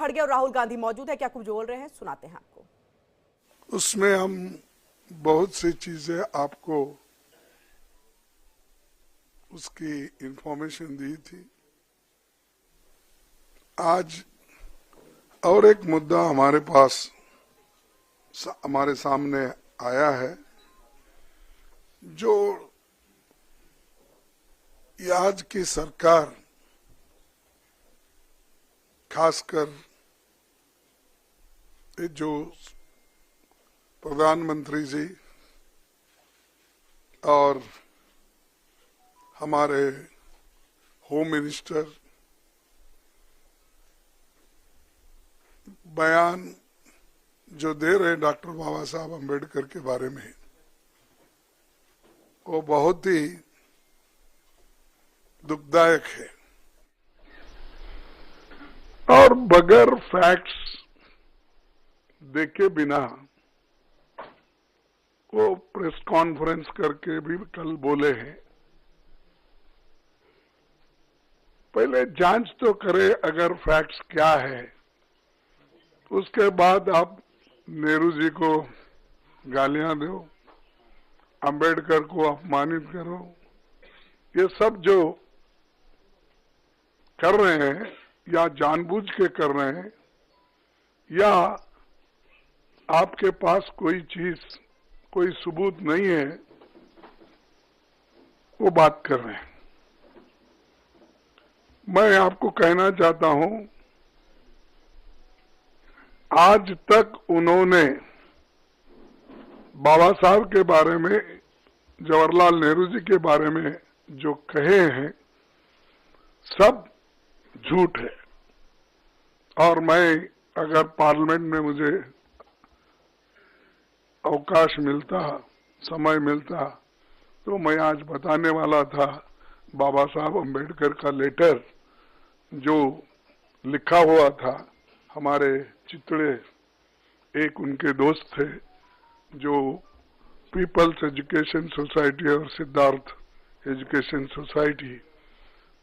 खड़गे और राहुल गांधी मौजूद है, क्या कुछ बोल रहे हैं, सुनाते हैं आपको। उसमें हम बहुत सी चीजें आपको उसकी इंफॉर्मेशन दी थी। आज और एक मुद्दा हमारे पास हमारे सामने आया है, जो आज की सरकार खासकर जो प्रधानमंत्री जी और हमारे होम मिनिस्टर बयान जो दे रहे हैं डॉक्टर बाबा साहब अम्बेडकर के बारे में, वो बहुत ही दुखदायक है और बगैर फैक्ट्स देखे बिना वो प्रेस कॉन्फ्रेंस करके भी कल बोले हैं। पहले जांच तो करे अगर फैक्ट्स क्या है, उसके बाद आप नेहरू जी को गालियां दो, अंबेडकर को अपमानित करो। ये सब जो कर रहे हैं या जानबूझ के कर रहे हैं या आपके पास कोई चीज, कोई सबूत नहीं है, वो बात कर रहे हैं। मैं आपको कहना चाहता हूं, आज तक उन्होंने बाबा साहब के बारे में, जवाहरलाल नेहरू जी के बारे में जो कहे हैं सब झूठ है। और मैं अगर पार्लियामेंट में मुझे अवकाश मिलता, समय मिलता, तो मैं आज बताने वाला था बाबा साहब अम्बेडकर का लेटर जो लिखा हुआ था। हमारे चितड़े एक उनके दोस्त थे जो पीपल्स एजुकेशन सोसाइटी और सिद्धार्थ एजुकेशन सोसाइटी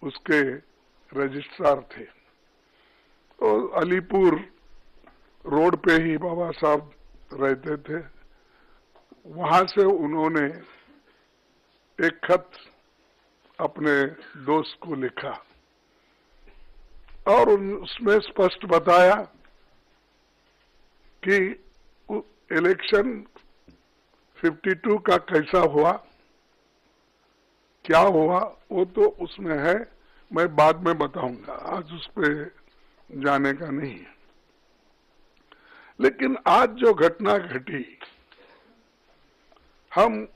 उसके रजिस्ट्रार थे। तो अलीपुर रोड पे ही बाबा साहब रहते थे। वहां से उन्होंने एक खत अपने दोस्त को लिखा और उसमें स्पष्ट बताया कि इलेक्शन 52 का कैसा हुआ, क्या हुआ, वो तो उसमें है, मैं बाद में बताऊंगा, आज उस पर जाने का नहीं है। लेकिन आज जो घटना घटी, हम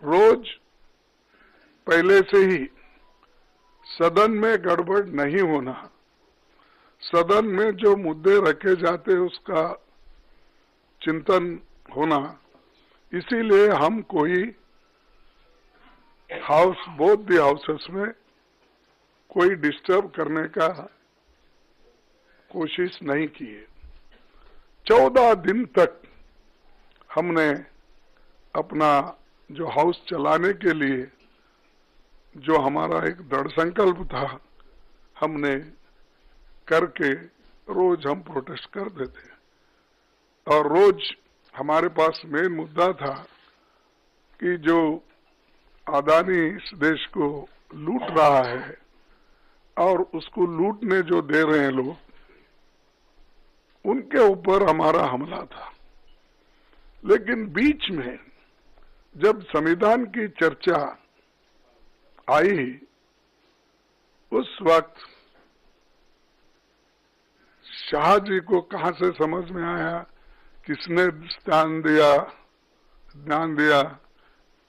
रोज पहले से ही सदन में गड़बड़ नहीं होना, सदन में जो मुद्दे रखे जाते उसका चिंतन होना, इसीलिए हम कोई हाउस, बोथ द हाउसेस में कोई डिस्टर्ब करने का कोशिश नहीं किए। 14 दिन तक हमने अपना जो हाउस चलाने के लिए जो हमारा एक दृढ़ संकल्प था, हमने करके रोज हम प्रोटेस्ट करते थे। और रोज हमारे पास मेन मुद्दा था कि जो अदानी इस देश को लूट रहा है और उसको लूटने जो दे रहे हैं लोग, उनके ऊपर हमारा हमला था। लेकिन बीच में जब संविधान की चर्चा आई, उस वक्त शाह जी को कहां से समझ में आया, किसने ध्यान दिया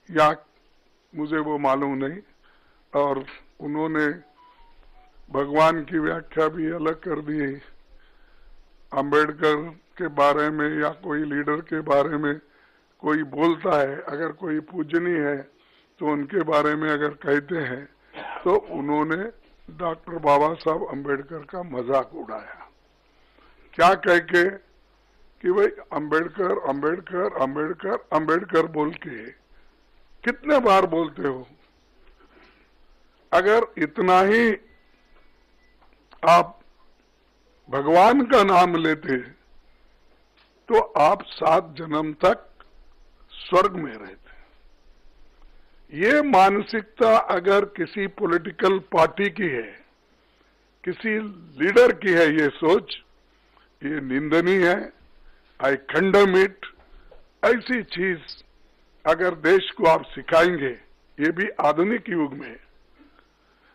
या मुझे वो मालूम नहीं, और उन्होंने भगवान की व्याख्या भी अलग कर दी। अंबेडकर के बारे में या कोई लीडर के बारे में कोई बोलता है, अगर कोई पूजनीय है तो उनके बारे में अगर कहते हैं, तो उन्होंने डॉक्टर बाबा साहब अम्बेडकर का मजाक उड़ाया। क्या कह के कि भाई अम्बेडकर अम्बेडकर अम्बेडकर अम्बेडकर बोल के कितने बार बोलते हो। अगर इतना ही आप भगवान का नाम लेते तो आप 7 जन्म तक स्वर्ग में रहते। ये मानसिकता अगर किसी पॉलिटिकल पार्टी की है, किसी लीडर की है, ये सोच, ये निंदनीय है। आई कंडम इट। ऐसी चीज अगर देश को आप सिखाएंगे, ये भी आधुनिक युग में,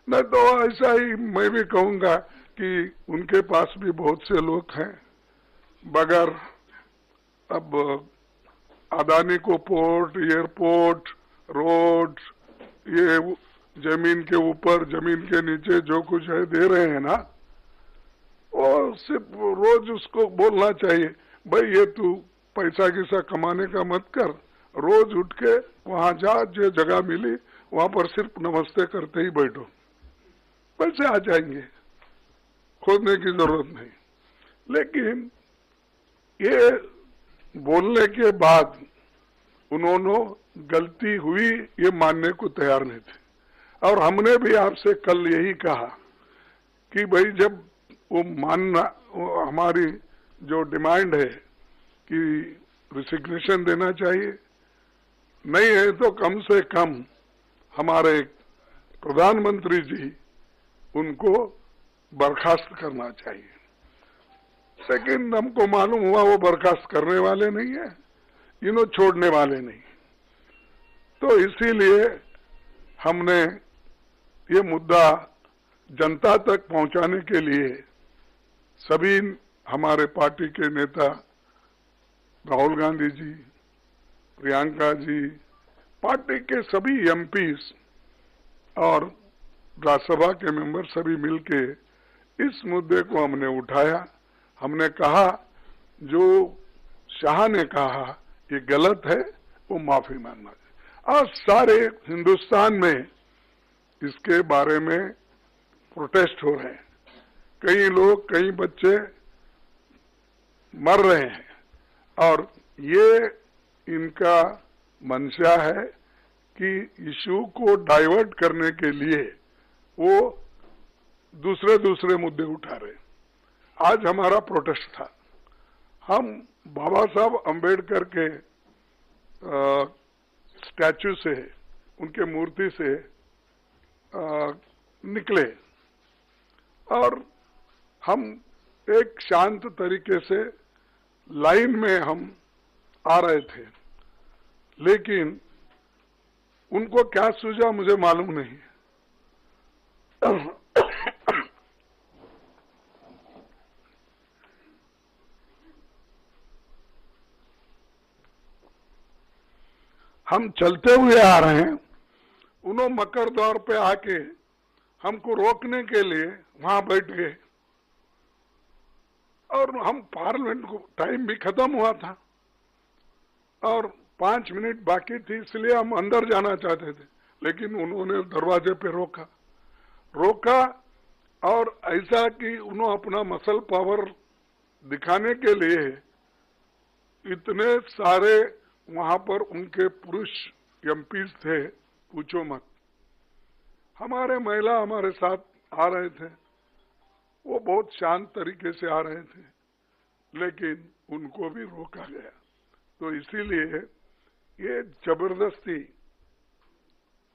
नहीं तो ऐसा ही मैं भी कहूंगा कि उनके पास भी बहुत से लोग हैं, मगर अब अदानी को पोर्ट, एयरपोर्ट, रोड, ये जमीन के ऊपर जमीन के नीचे जो कुछ है दे रहे हैं ना, और सिर्फ रोज उसको बोलना चाहिए, भाई ये तू पैसा किसा कमाने का मत कर, रोज उठ के वहां जा, जो जगह मिली वहां पर सिर्फ नमस्ते करते ही बैठो, पैसे आ जाएंगे, खोदने की जरूरत नहीं। लेकिन ये बोलने के बाद उन्होंने गलती हुई ये मानने को तैयार नहीं थे। और हमने भी आपसे कल यही कहा कि भाई जब वो मानना, हमारी जो डिमांड है कि रिसिग्नेशन देना चाहिए, नहीं है तो कम से कम हमारे प्रधानमंत्री जी उनको बर्खास्त करना चाहिए। लेकिन हमको मालूम हुआ वो बर्खास्त करने वाले नहीं है, इन्हों छोड़ने वाले नहीं। तो इसीलिए हमने ये मुद्दा जनता तक पहुंचाने के लिए सभी हमारे पार्टी के नेता राहुल गांधी जी, प्रियंका जी, पार्टी के सभी एमपीज और राज्यसभा के मेंबर सभी मिलके इस मुद्दे को हमने उठाया। हमने कहा जो शाह ने कहा ये गलत है, वो माफी मांगना चाहिए। आज सारे हिंदुस्तान में इसके बारे में प्रोटेस्ट हो रहे हैं, कई लोग, कई बच्चे मर रहे हैं, और ये इनका मंशा है कि इशू को डाइवर्ट करने के लिए वो दूसरे मुद्दे उठा रहे। आज हमारा प्रोटेस्ट था, हम बाबा साहब अंबेडकर के स्टैचू से, उनके मूर्ति से निकले और हम एक शांत तरीके से लाइन में हम आ रहे थे, लेकिन उनको क्या सूझा मुझे मालूम नहीं। हम चलते हुए आ रहे हैं, उन्होंने मकर द्वार पे आके हमको रोकने के लिए वहां बैठ गए, और हम पार्लियामेंट को टाइम भी खत्म हुआ था और 5 मिनट बाकी थी, इसलिए हम अंदर जाना चाहते थे, लेकिन उन्होंने दरवाजे पे रोका और ऐसा कि उन्होंने अपना मसल पावर दिखाने के लिए इतने सारे वहां पर उनके पुरुष एमपीज थे, पूछो मत। हमारे महिला हमारे साथ आ रहे थे, वो बहुत शांत तरीके से आ रहे थे, लेकिन उनको भी रोका गया। तो इसीलिए ये जबरदस्ती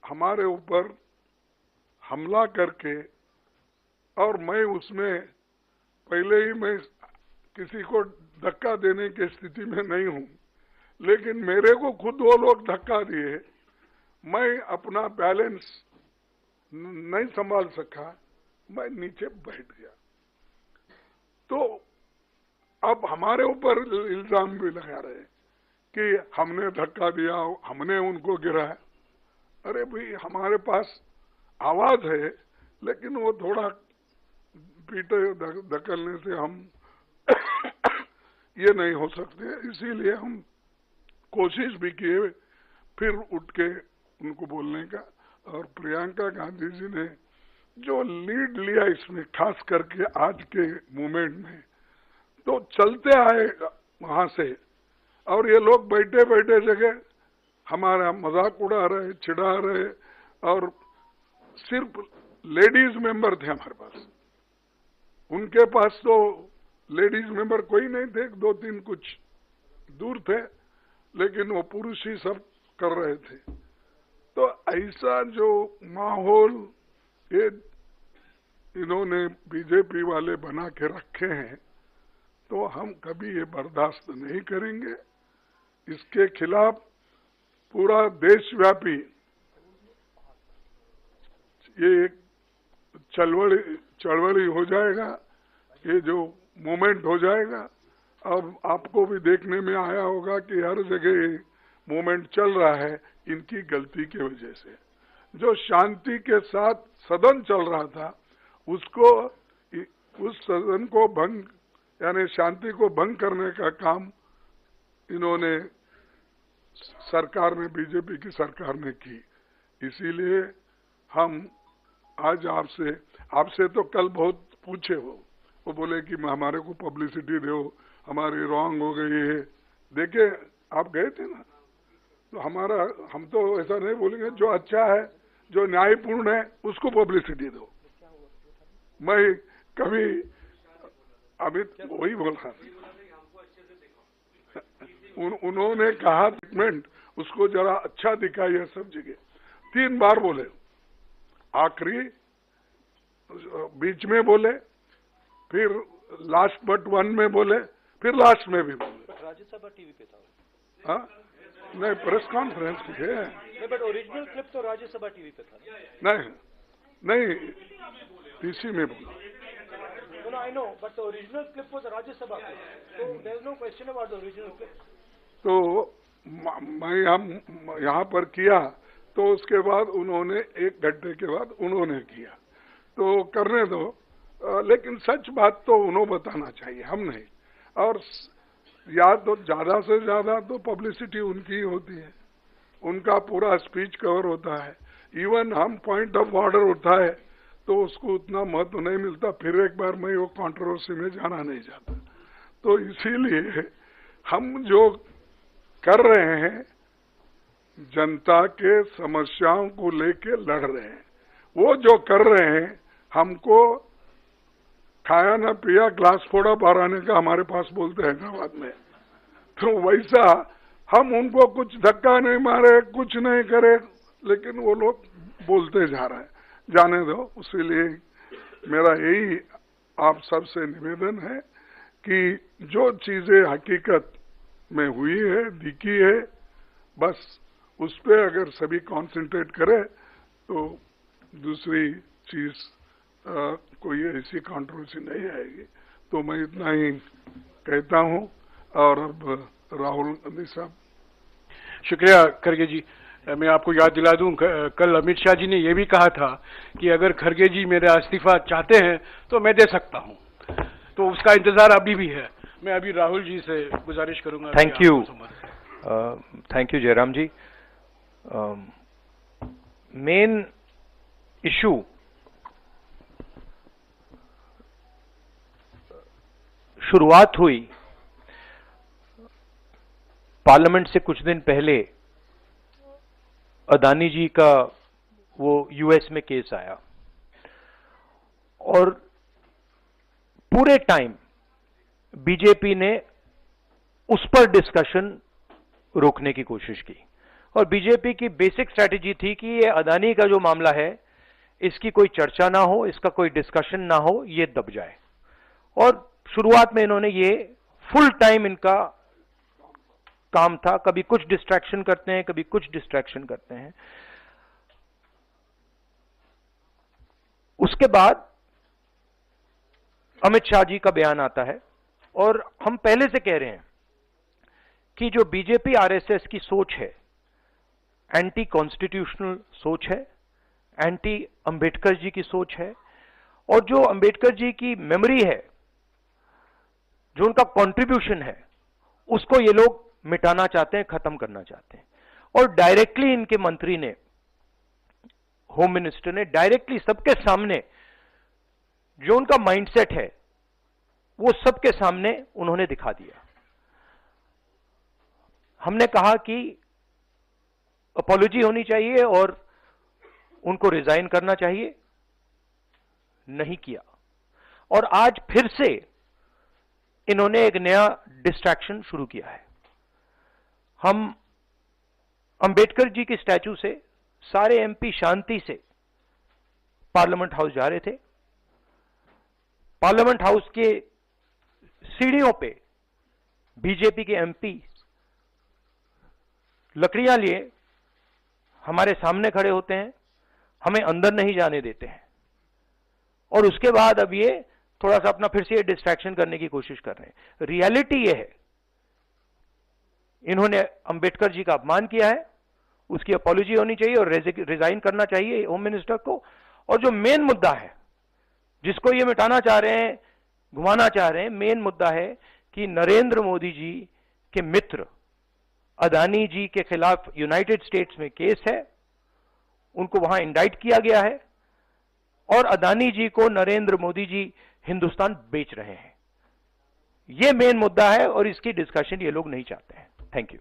हमारे ऊपर हमला करके, और मैं उसमें पहले ही मैं किसी को धक्का देने की स्थिति में नहीं हूं, लेकिन मेरे को खुद वो लोग धक्का दिए, मैं अपना बैलेंस नहीं संभाल सका, मैं नीचे बैठ गया। तो अब हमारे ऊपर इल्जाम भी लगा रहे कि हमने धक्का दिया, हमने उनको गिराया। अरे भाई, हमारे पास आवाज है, लेकिन वो थोड़ा पीटे धकलने से हम ये नहीं हो सकते। इसीलिए हम कोशिश भी किए फिर उठ के उनको बोलने का, और प्रियंका गांधी जी ने जो लीड लिया इसमें, खास करके आज के मूवमेंट में, तो चलते आए वहां से, और ये लोग बैठे बैठे जगह हमारा मजाक उड़ा रहे, चिढ़ा रहे, और सिर्फ लेडीज मेंबर थे हमारे पास, उनके पास तो लेडीज मेंबर कोई नहीं थे, 2-3 कुछ दूर थे, लेकिन वो पुरुष ही सब कर रहे थे। तो ऐसा जो माहौल ये इन्होंने बीजेपी वाले बना के रखे हैं, तो हम कभी ये बर्दाश्त नहीं करेंगे। इसके खिलाफ पूरा देशव्यापी ये एक चळवळी हो जाएगा, ये जो मूवमेंट हो जाएगा। अब आपको भी देखने में आया होगा कि हर जगह मूवमेंट चल रहा है इनकी गलती की वजह से। जो शांति के साथ सदन चल रहा था, उसको उस सदन को भंग, यानी शांति को भंग करने का काम इन्होंने सरकार ने, बीजेपी की सरकार ने की। इसीलिए हम आज आपसे तो कल बहुत पूछे वो बोले कि हमारे को पब्लिसिटी दो, हमारी रॉन्ग हो गई है। देखिए आप गए थे ना, तो हम तो ऐसा नहीं बोलेंगे, जो अच्छा है, जो न्यायपूर्ण है, उसको पब्लिसिटी दो। मैं कभी अभी वही बोल रहा उन्होंने कहा ट्रीटमेंट उसको जरा अच्छा दिखाइए सब जगह। 3 बार बोले, आखिरी, बीच में बोले, फिर लास्ट बट 1 में बोले, फिर लास्ट में भी बोले। राज्यसभा टीवी पे था। हाँ नहीं, प्रेस कॉन्फ्रेंस है नहीं, बट ओरिजिनल क्लिप तो राज्यसभा टीवी पे था। नहीं टीसी में बोला। No, I know, but the original clip was a Rajya Sabha clip. So there is no question about the original clip. तो मैं हम यहाँ पर किया, तो उसके बाद उन्होंने 1 घंटे के बाद उन्होंने किया, तो करने दो। लेकिन सच बात तो उन्होंने बताना चाहिए, हम नहीं। और या तो ज्यादा से ज्यादा तो पब्लिसिटी उनकी ही होती है, उनका पूरा स्पीच कवर होता है। इवन हम पॉइंट ऑफ ऑर्डर उठाए तो उसको उतना महत्व नहीं मिलता। फिर एक बार मैं वो कंट्रोवर्सी में जाना नहीं चाहता। तो इसीलिए हम जो कर रहे हैं, जनता के समस्याओं को लेके लड़ रहे हैं। वो जो कर रहे हैं, हमको खाया ना पिया ग्लास फोड़ा बाराने का हमारे पास बोलते हैं हैदराबाद में, तो वैसा हम उनको कुछ धक्का नहीं मारे, कुछ नहीं करे, लेकिन वो लोग बोलते जा रहे हैं। जाने दो। इसीलिए मेरा यही आप सबसे निवेदन है कि जो चीजें हकीकत में हुई है, दिखी है, बस उस पे अगर सभी कंसंट्रेट करें तो दूसरी चीज कोई ऐसी कंट्रोवर्सी नहीं आएगी। तो मैं इतना ही कहता हूं। और अब राहुल गांधी साहब। शुक्रिया खड़गे जी। मैं आपको याद दिला दूं, कल अमित शाह जी ने यह भी कहा था कि अगर खड़गे जी मेरा इस्तीफा चाहते हैं तो मैं दे सकता हूं, तो उसका इंतजार अभी भी है। मैं अभी राहुल जी से गुजारिश करूंगा। Thank you Jairam ji. Main issue शुरुआत हुई पार्लियामेंट से कुछ दिन पहले, अदानी जी का वो यूएस में केस आया, और पूरे टाइम बीजेपी ने उस पर डिस्कशन रोकने की कोशिश की। और बीजेपी की बेसिक स्ट्रैटेजी थी कि ये अदानी का जो मामला है, इसकी कोई चर्चा ना हो, इसका कोई डिस्कशन ना हो, ये दब जाए। और शुरुआत में इन्होंने ये फुल टाइम इनका काम था, कभी कुछ डिस्ट्रैक्शन करते हैं, कभी कुछ डिस्ट्रैक्शन करते हैं। उसके बाद अमित शाह जी का बयान आता है, और हम पहले से कह रहे हैं कि जो बीजेपी आरएसएस की सोच है, एंटी कॉन्स्टिट्यूशनल सोच है, एंटी अंबेडकर जी की सोच है, और जो अंबेडकर जी की मेमोरी है, जो उनका कंट्रीब्यूशन है, उसको ये लोग मिटाना चाहते हैं, खत्म करना चाहते हैं। और डायरेक्टली इनके मंत्री ने, होम मिनिस्टर ने डायरेक्टली सबके सामने जो उनका माइंडसेट है वो सबके सामने उन्होंने दिखा दिया। हमने कहा कि अपॉलॉजी होनी चाहिए और उनको रिजाइन करना चाहिए, नहीं किया। और आज फिर से इन्होंने एक नया डिस्ट्रैक्शन शुरू किया है। हम अंबेडकर जी की स्टैचू से सारे एमपी शांति से पार्लियामेंट हाउस जा रहे थे। पार्लियामेंट हाउस के सीढ़ियों पे बीजेपी के एमपी लकड़ियां लिए हमारे सामने खड़े होते हैं, हमें अंदर नहीं जाने देते हैं, और उसके बाद अब ये थोड़ा सा अपना फिर से डिस्ट्रैक्शन करने की कोशिश कर रहे हैं। रियलिटी ये है, इन्होंने अंबेडकर जी का अपमान किया है, उसकी अपॉलॉजी होनी चाहिए और रिजाइन करना चाहिए होम मिनिस्टर को। और जो मेन मुद्दा है जिसको ये मिटाना चाह रहे हैं, घुमाना चाह रहे हैं, मेन मुद्दा है कि नरेंद्र मोदी जी के मित्र अदानी जी के खिलाफ यूनाइटेड स्टेट्स में केस है, उनको वहां इंडाइट किया गया है, और अदानी जी को नरेंद्र मोदी जी हिंदुस्तान बेच रहे हैं। यह मेन मुद्दा है और इसकी डिस्कशन ये लोग नहीं चाहते हैं। Thank you.